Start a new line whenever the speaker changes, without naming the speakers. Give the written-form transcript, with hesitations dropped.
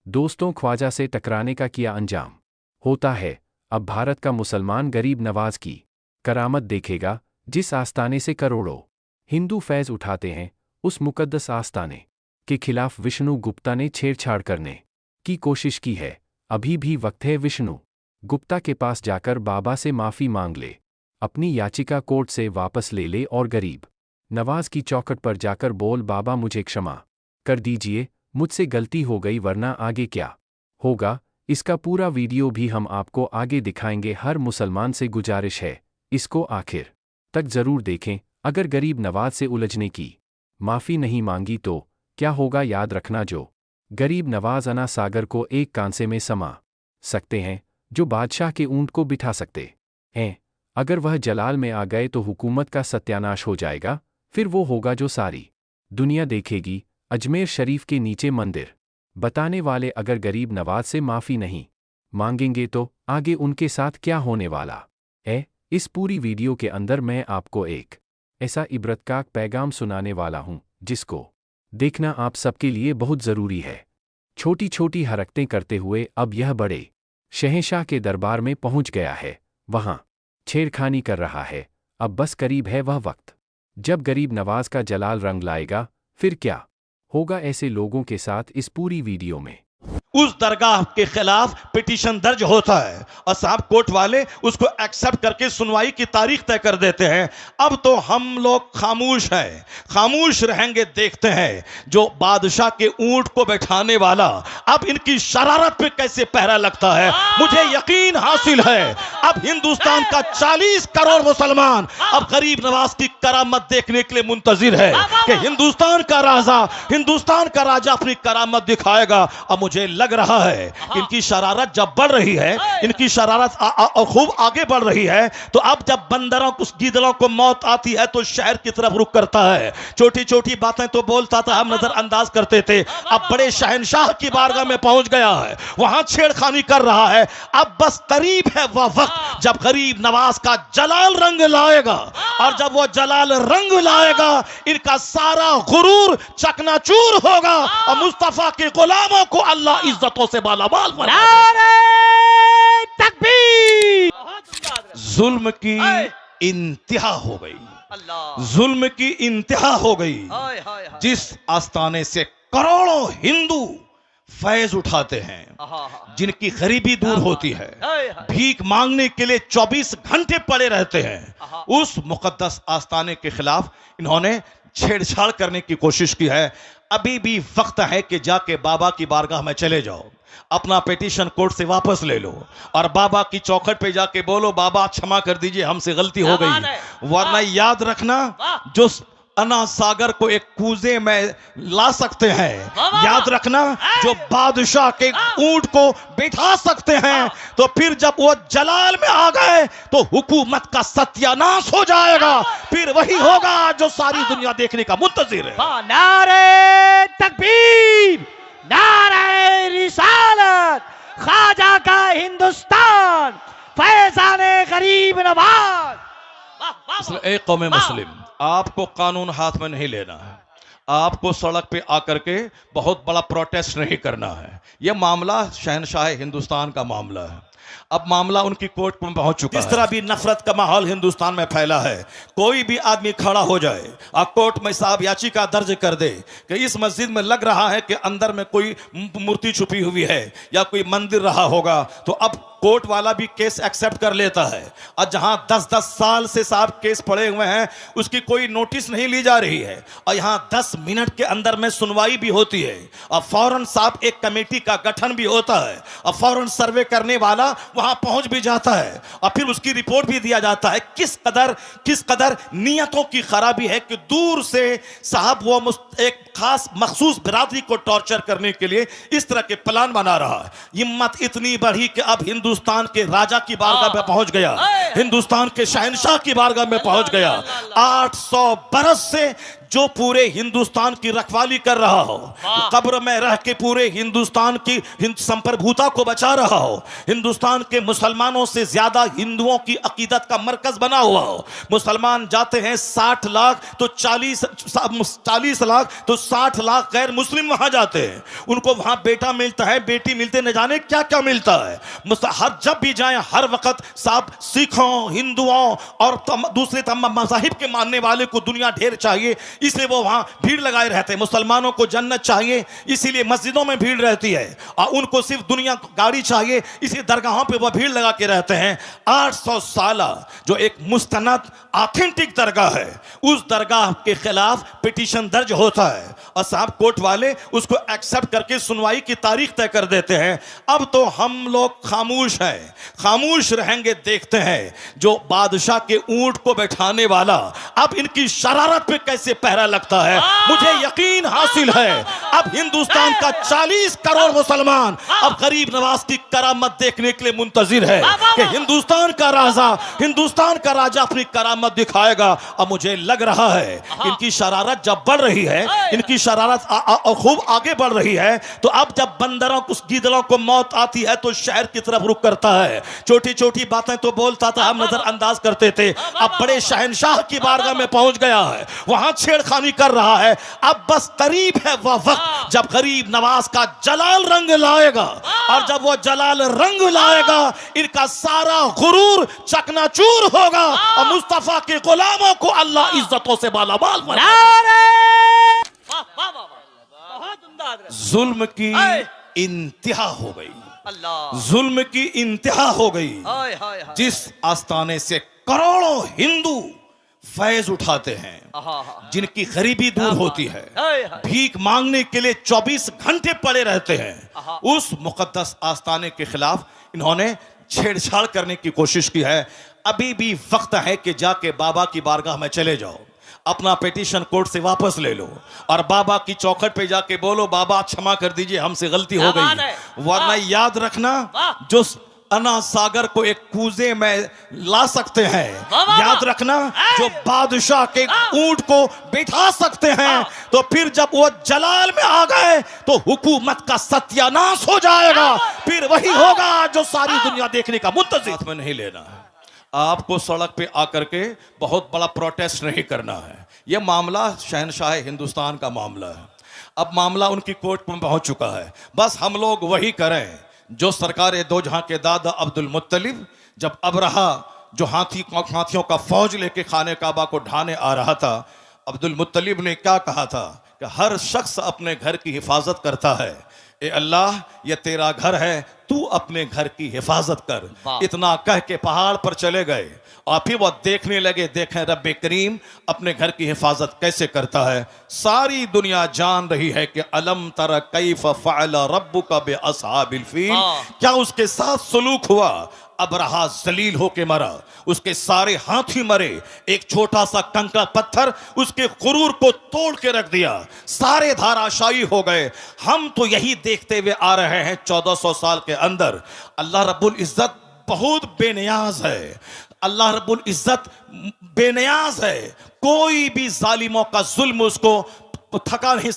दोस्तों, ख्वाजा से टकराने का किया अंजाम। होता है, अब भारत का मुसलमान गरीब नवाज की करामत देखेगा, जिस आस्ताने से करोड़ों हिंदू फैज़ उठाते हैं, उस मुकद्दस आस्ताने के खिलाफ विष्णु गुप्ता ने छेड़छाड़ करने की कोशिश की है। अभी भी वक्त है विष्णु गुप्ता के पास जाकर बाबा से माफ़ी मांग ले, अपनी याचिका कोर्ट से वापस ले ले और गरीब नवाज की चौखट पर जाकर बोल, बाबा मुझे क्षमा कर दीजिए, मुझसे गलती हो गई, वरना आगे क्या होगा इसका पूरा वीडियो भी हम आपको आगे दिखाएंगे। हर मुसलमान से गुजारिश है, इसको आखिर तक जरूर देखें। अगर गरीब नवाज से उलझने की माफ़ी नहीं मांगी तो क्या होगा, याद रखना, जो गरीब नवाज अना सागर को एक कांसे में समा सकते हैं, जो बादशाह के ऊंट को बिठा सकते हैं, अगर वह जलाल में आ गए तो हुकूमत का सत्यानाश हो जाएगा। फिर वो होगा जो सारी दुनिया देखेगी, अजमेर शरीफ के नीचे मंदिर बताने वाले अगर गरीब नवाज से माफ़ी नहीं मांगेंगे तो आगे उनके साथ क्या होने वाला है। इस पूरी वीडियो के अंदर मैं आपको एक ऐसा इबरतनाक पैगाम सुनाने वाला हूं, जिसको देखना आप सबके लिए बहुत ज़रूरी है। छोटी छोटी हरकतें करते हुए अब यह बड़े शहंशाह के दरबार में पहुंच गया है, वहां छेड़खानी कर रहा है। अब बस करीब है वह वक्त जब गरीब नवाज का जलाल रंग लाएगा। फिर क्या होगा ऐसे लोगों के साथ, इस पूरी वीडियो में
उस दरगाह के खिलाफ पिटीशन दर्ज होता है और साहब कोर्ट वाले उसको एक्सेप्ट करके सुनवाई की तारीख तय कर देते हैं। अब तो हम लोग खामोश हैं, खामोश रहेंगे, देखते हैं जो बादशाह के ऊंट को बैठाने वाला अब इनकी शरारत पे कैसे पहरा लगता है। मुझे यकीन हासिल है अब हिंदुस्तान का 40 करोड़ मुसलमान अब गरीब नवाज की करामत देखने के लिए मुंतजिर है कि हिंदुस्तान का राजा अपनी करामत दिखाएगा। अब मुझे लग रहा है इनकी शरारत जब बढ़ रही है, इनकी शरारत खूब आगे बढ़ रही है, तो अब जब बंदरों को, गीदड़ों को मौत आती है तो शहर की तरफ रुख करता है। छोटी छोटी बातें तो बोलता था, हम नजरअंदाज करते थे, अब बड़े शहंशाह की बारगाह में पहुंच गया है, वहां छेड़खानी कर रहा है। अब बस करीब है वह वक्त जब गरीब नवाज का जलाल रंग लाएगा, और जब वो जलाल रंग लाएगा इनका सारा गुरूर चकनाचूर होगा और मुस्तफा के गुलामों को अल्लाह इज्जतों से मालामाल बना देगा। तकबीर! जुल्म की इंतहा हो गई, जुल्म की इंतहा हो गई। जिस आस्ताने से करोड़ों हिंदू फैज उठाते हैं, जिनकी गरीबी दूर होती है, भीख मांगने के लिए 24 घंटे पड़े रहते हैं, उस मुकद्दस आस्ताने के खिलाफ इन्होंने छेड़छाड़ करने की कोशिश की है। अभी भी वक्त है कि जाके बाबा की बारगाह में चले जाओ, अपना पिटीशन कोर्ट से वापस ले लो और बाबा की चौखट पे जाके बोलो, बाबा क्षमा कर दीजिए, हमसे गलती हो गई। वरना याद रखना, जो अना सागर को एक कूजे में ला सकते हैं, याद रखना, जो बादशाह के ऊंट को बिठा सकते हैं, तो फिर जब वो जलाल में आ गए तो हुकूमत का सत्यानाश हो जाएगा। फिर वही होगा जो सारी दुनिया देखने का मुंतजिर है।
नारे तकबीर, नारे रिसालत, ख्वाजा का हिंदुस्तान, फैजाने गरीब नवाज।
एक कौम मुस्लिम, आपको कानून हाथ में नहीं लेना है, आपको सड़क पे आकर के बहुत बड़ा प्रोटेस्ट नहीं करना है। यह मामला शहंशाह हिंदुस्तान का मामला है, अब मामला उनकी कोर्ट में पहुंच चुका है। इस तरह भी नफरत का माहौल हिंदुस्तान में फैला है, कोई भी आदमी खड़ा हो जाए और कोर्ट में साहब याचिका दर्ज कर दे कि इस मस्जिद में लग रहा है कि अंदर में कोई मूर्ति छुपी हुई है या कोई मंदिर रहा होगा, तो अब कोर्ट वाला भी केस एक्सेप्ट कर लेता है। और जहां 10-10 साल से साहब केस पड़े हुए हैं, उसकी कोई नोटिस नहीं ली जा रही है, और यहां 10 मिनट के अंदर में सुनवाई भी होती है, और फौरन साहब एक कमेटी का गठन भी होता है, और फौरन सर्वे करने वाला वहां पहुंच भी जाता है, और फिर उसकी रिपोर्ट भी दिया जाता है। किस कदर नियतों की खराबी है कि दूर से साहब वो एक खास मखसूस बिरादरी को टॉर्चर करने के लिए इस तरह के प्लान बना रहा है। हिम्मत इतनी बढ़ी कि अब हिंदुस्तान के राजा की बारगाह में पहुंच गया, हिंदुस्तान के शहंशाह की बारगाह में पहुंच गया। 800 बरस से जो पूरे हिंदुस्तान की रखवाली कर रहा हो, कब्र में रह के पूरे हिंदुस्तान की संप्रभुता को बचा रहा हो, हिंदुस्तान के मुसलमानों से ज्यादा हिंदुओं की अकीदत का मरकज बना हुआ हो। मुसलमान जाते हैं 60 लाख तो 40 लाख तो 60 लाख गैर मुस्लिम वहां जाते हैं, उनको वहां बेटा मिलता है, बेटी मिलते, न जाने क्या क्या मिलता है। हर जब भी जाएं हर वक्त साहब सिखों, हिंदुओं और दूसरे तमाम मज़ाहिब के मानने वाले को दुनिया ढेर चाहिए, इसलिए वो वहां भीड़ लगाए रहते हैं। मुसलमानों को जन्नत चाहिए, इसीलिए मस्जिदों में भीड़ रहती है, और उनको सिर्फ दुनिया गाड़ी चाहिए, इसलिए दरगाहों पे वो भीड़ लगा के रहते हैं। 800 साल जो एक मुस्तनद ऑथेंटिक दरगाह है, उस दरगाह के खिलाफ पिटीशन दर्ज होता है और साहब कोर्ट वाले उसको एक्सेप्ट करके सुनवाई की तारीख तय कर देते हैं। अब तो हम लोग खामोश हैं, खामोश रहेंगे, देखते हैं जो बादशाह के ऊंट को बैठाने वाला अब इनकी शरारत पे कैसे पहरा लगता है। मुझे यकीन हासिल है अब हिंदुस्तान का 40 करोड़ मुसलमान अब गरीब नवाज की करामत देखने के लिए मुंतजिर है कि हिंदुस्तान का राजा अपनी करामत दिखाएगा। अब मुझे लग रहा है इनकी शरारत जब बढ़ रही है, इनकी शरारत खूब आगे बढ़ रही है, तो अब जब बंदरों को, गीदड़ों को मौत आती है तो शहर की तरफ रुख करता है। छोटी छोटी बातें तो बोलता था, हम नजरअंदाज करते थे, अब बड़े शहंशाह की बारगाह में पहुंच गया है, वहां छेड़खानी कर रहा है। अब बस करीब है वह वक्त जब गरीब नवाज का जलाल रंग लाएगा, और जब वो जलाल रंग लाएगा इनका सारा गुरूर चकनाचूर होगा और मुस्तफा के गुलामों को अल्लाह इज्जतों से मालामाल बनाएगा। जुल्म की इंतहा हो गई, जुल्म की इंतहा हो गई। जिस आस्थाने से करोड़ों हिंदू फैज उठाते हैं, जिनकी गरीबी दूर होती है, भीख मांगने के लिए 24 घंटे पड़े रहते हैं, उस मुकद्दस आस्थाने के खिलाफ इन्होंने छेड़छाड़ करने की कोशिश की है। अभी भी वक्त है कि जाके बाबा की बारगाह में चले जाओ, अपना पिटीशन कोर्ट से वापस ले लो और बाबा की चौखट पे जाके बोलो, बाबा क्षमा कर दीजिए, हमसे गलती हो गई। वरना याद रखना, जो अना सागर को एक कूजे में ला सकते हैं, याद रखना, जो बादशाह के ऊंट को बैठा सकते हैं, तो फिर जब वो जलाल में आ गए तो हुकूमत का सत्यानाश हो जाएगा। फिर वही होगा जो सारी दुनिया देखने का मुंतजिर में नहीं लेना है। आपको सड़क पे आकर के बहुत बड़ा प्रोटेस्ट नहीं करना है। यह मामला शहनशाह हिंदुस्तान का मामला है। अब मामला उनकी कोर्ट में पहुंच चुका है। बस हम लोग वही करें जो सरकार दो जहां के दादा अब्दुल मुत्तलिब, जब अबरहा जो हाथियों का फौज लेके खाने काबा को ढाने आ रहा था, अब्दुल मुत्तलिब ने क्या कहा था कि हर शख्स अपने घर की हिफाजत करता है, ए अल्लाह ये तेरा घर है, तू अपने घर की हिफाजत कर। इतना कह के पहाड़ पर चले गए और फिर वो देखने लगे, देखें रब्बे करीम अपने घर की हिफाजत कैसे करता है। सारी दुनिया जान रही है कि अलम तरा कैफ फअल रब्बुका बिअस्हाबिल फील, क्या उसके साथ सलूक हुआ। अबरहा जलील होके मरा, उसके सारे हाथी मरे, एक छोटा सा कंकड़ पत्थर उसके गुरूर को तोड़ के रख दिया, सारे धाराशायी हो गए। हम तो यही देखते हुए आ रहे हैं 1400 साल के अंदर। अल्लाह रब्बुल इज्जत बहुत बेनियाज है, अल्लाह रब्बुल इज्जत बेनियाज है, कोई भी जालिमों का जुल्म उसको थका नहीं